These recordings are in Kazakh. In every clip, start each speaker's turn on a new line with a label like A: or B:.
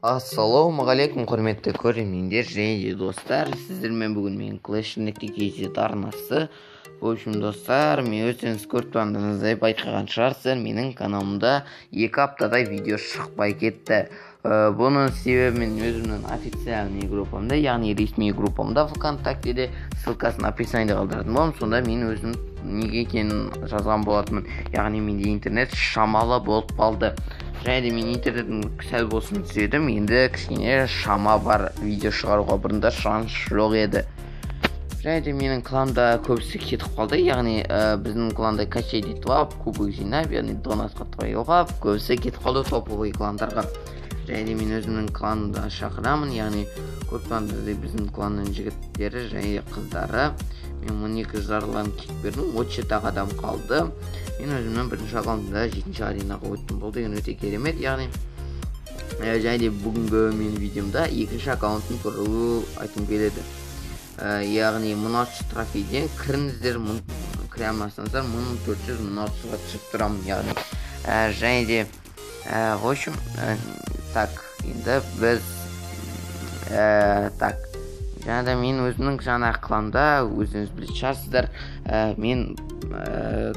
A: Ассалаумағалейкум құрметті көрермендер және достар, сіздермен бүгін мен Clash.kz арнасы. В общем, достар, мен өздеріңіз көріп тұрғандарыңыздай байқаған шығарсыздар, менің каналымда 2 аптадай видео шықпай кетті. Бұның себебі мен өзімнің официальный группамда, яғни ресми группамда ВКонтактеде ссылкасын описаниеде қалдыратын боламын. Сонда мен өзім неге екенін жазған болатынмын. Яғни менде интернет шамалы болып қалды. Және де мен интернеттің сәл болсын түзедім. Енді кішкене шама бар, видео шығаруға. Бұрында сұраныс жоқ еді. Және де менің кланда көбісі кетіп қалды. Яғни біздің кланда качай детіп алып, кубок жинап, яғни 12-қа троюға көбісі кетіп қалды топовый кландарға. Және де мен өзімнің кланды шақырамын. Яғни көп кландарды біздің кланның жігіттері және қыздары. Мен 12 жарларын кетіп бердім, 37 адам қалды. Мен өзімнің бірінші аккаунтымда 7-ші аренаға өттім. Бұл деген өте керемет. Яғни және де бүгінгі мен видеомда 2-ші аккаунттың туралы айтқым келеді. Яғни 16 трофейден кіріңіздер, кіре алмасаңыздар 1400-1600-ға түсіп тұрамын. Яғни және де в общем так, енді біз так, және де мен өзімнің жаңа кланда, өзіңіз білетін шығарсыздар, мен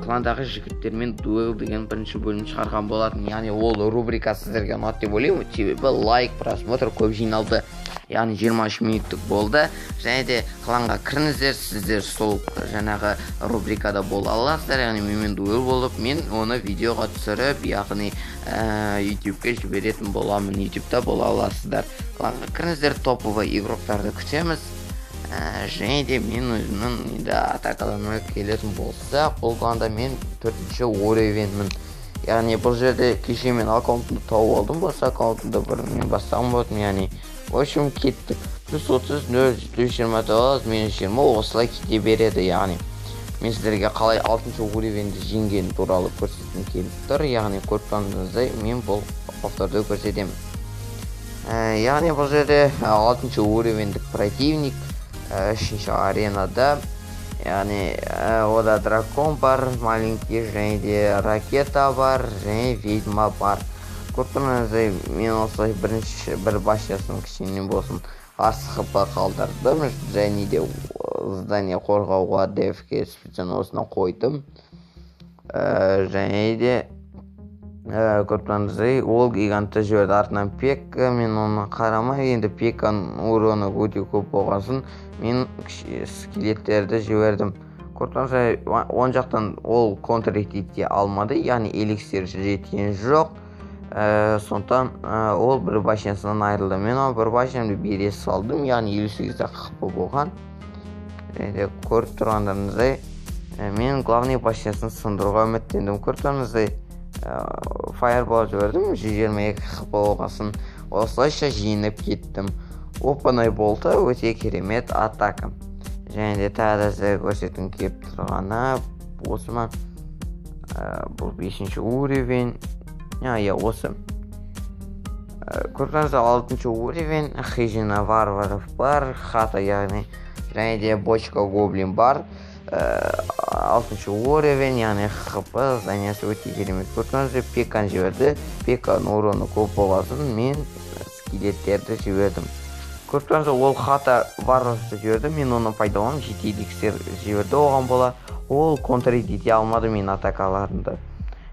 A: кландағы жігіттермен дуэл деген бірінші бөлім шығарған болатын. Яғни ол рубрика сіздерге ұнады деп ойлаймын, себебі лайк, просмотр көп жиналды. Яғни 23 минуттық болды. Және де кланға кіріңіздер, сіздер сол жаңағы рубрикада бола аласыздар. Яғни менімен дуэл болып, мен оны видеоға түсіріп, яғни YouTube-ке жіберетін боламын. YouTube-та бола аласыздар. Кланға кіріңіздер, топовый игроктарды күтеміз. Және де мен өзімнің атакаларыма келетін болса, бұл кланда мен 4-ші уровенмін. Яғни бұл жерде кеше мен аккаунтымды тауып алдым, болса аккаунтымды мен бастаған болдым. Яғни в общем кеттік. Плюс 30, 0, 29, минус 20 осылай кете береді. Яғни мен сіздерге қалай 6-шы уровенді жеңген туралы көрсеткім келіп тұр. Яғни көріп мен бұл повторды көрсетемін. Яғни бұл жерде 6-шы уровендік противник 3-ші аренада. Яғни ода дракон бар, маленький, және де ракета бар, және ведьма бар. Көртіңіздей, мен осылай бір башиясын кішкене болсын арсықыпа қалдырдым. Және де здание қорғауға дефке специально осына қойдым. Және де көртіңіздей, ол гигантты жіберді артынан Пекка. Мен оны қарамай, енді Пекканың уроны өте көп болғасын, мен скелеттерді жібердім. Көртіңіздей, оң жақтан ол контр-ете алмады, яғни эликсир жеткен жоқ. Сондықтан ол бір башенсынан айырылды. Мен ол бір башенімді бере салдым, яғни 58-де қыпы болған. Және де көріп тұрғандарыңыздай, мен главный башенсын сындыруға үміттендім. Көріп тұрғандарыңыздай, фаербол жібердім, 122 қыпы болғасын. Осылайша жиынып кеттім. Опанай болды, өте керемет атака. Және де тағы да көрсеткім келіп тұрғаны осы ма? Бұл 5-ші уровень. Осы. Көргеніңізде 6-шы уровень, хижина варваров бар, хата яғни, және де бочка гоблин бар. 6-шы уровень, яғни хп, зданиясы өте керемет. Көргеніңізде Пекканы жіберді. Пекканың уроны көп болғасын, мен скелеттерді жібердім. Көргеніңізде ол хата варваровты жіберді, мен оны пайдаланып, жеті эликсир жіберді оған бола. Ол контр-ете алмады мен атакаларында.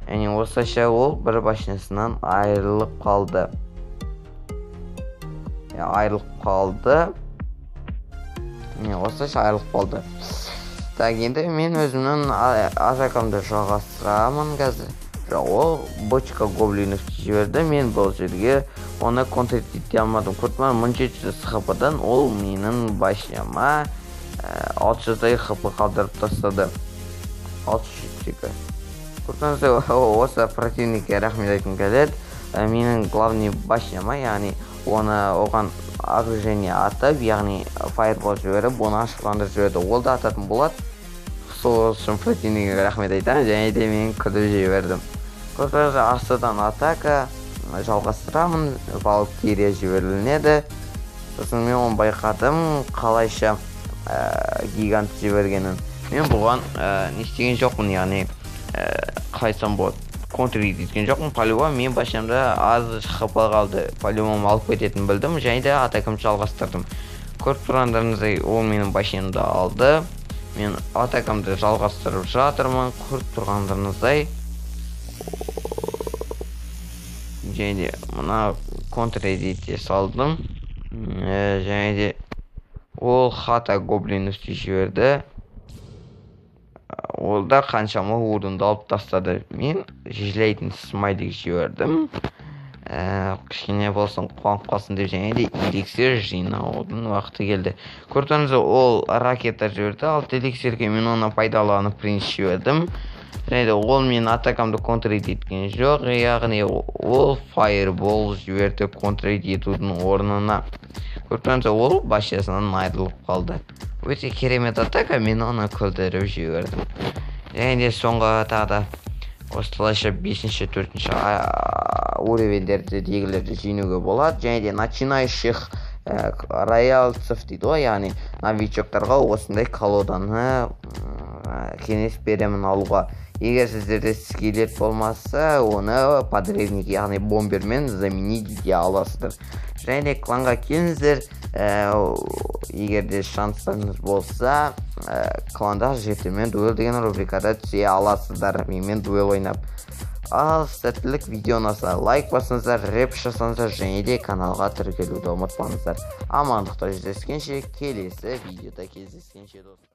A: Яғни осылайша ол бір башенсынан айырылып қалды. Так, енді мен өзімнің атакамды жалғастырамын қазір. Ол бочка гоблиновты жіберді, мен бұл жерге оны контр-ете алмадым. Көртімін 1700 хп-дан ол менің башыма 600-дай хп қалдырып тастады. 600-ға. Көртіңізде, осы противникке рахмет айтқым келеді. Менің главный башыма, яғни оған окружение атып, яғни фаербол жіберіп, оны ашықландырып жіберді. Ол да ататын болады. Сол үшін противникке рахмет айтамын, және де мен күрді жібердім. Көртіңізде, астыдан атака жалғастырамын, валкирия жіберілінеді. Сосын мен оны байқадым, қалайша гигант жібергенін. Мен бұған не істеген жоқпын, яғни қалайсам болады. контрить еткен жоқпын. По-любому мен башымда аз хп қалды. По-любому алып кететінін білдім, және де атакамды жалғастырдым. Көріп тұрғандарыңыздай, ол менің башымды алды. Мен атакамды жалғастырып жатырмын. Көріп тұрғандарыңыздай, және де мына контрить салдым. Және де ол хата гоблин үсті жіберді. Ол да қаншама орынды алып тастады. Мен жежелейтін смайлик жібердім. Кішкене болсын қуанып қалсын деп, және де эликсир жинаудың уақыты келді. Көрдіңіз, ол ракета жіберді, ал эликсирге мен оны пайдаланып принц жібердім. Және де ол мен атакамды контрить еткен жоқ, яғни ол фаербол жіберді контрить етудің орнына. Көрдіңіз, ол башасынан айырылып қалды. Өте керемет атака, мен оны күлдіріп жібердім. Және де соңғы тағы осылайша 5-ші, 4-ші уровендерді дегілерді жинуге болады. Және де начинающих рояльцев дейді ғой, яғни новичоктарға осындай колоданы кеңес беремін алуға. Егер сіздерде скелет болмаса, оны подрывник, яғни бомбермен заменить ете аласыздар. Және де кланға келіңіздер, егер де шанстарыңыз болса, кланда жетімен дуэл деген рубрикада түсе аласыздар, менімен дуэл ойнап. Ал сәттілік, видео ұнаса лайк басыңыздар, реп жасаңыздар, және де каналға тіркелуді ұмытпаңыздар. Амандықта жүздескенше, келесі видеода кездескенше достар.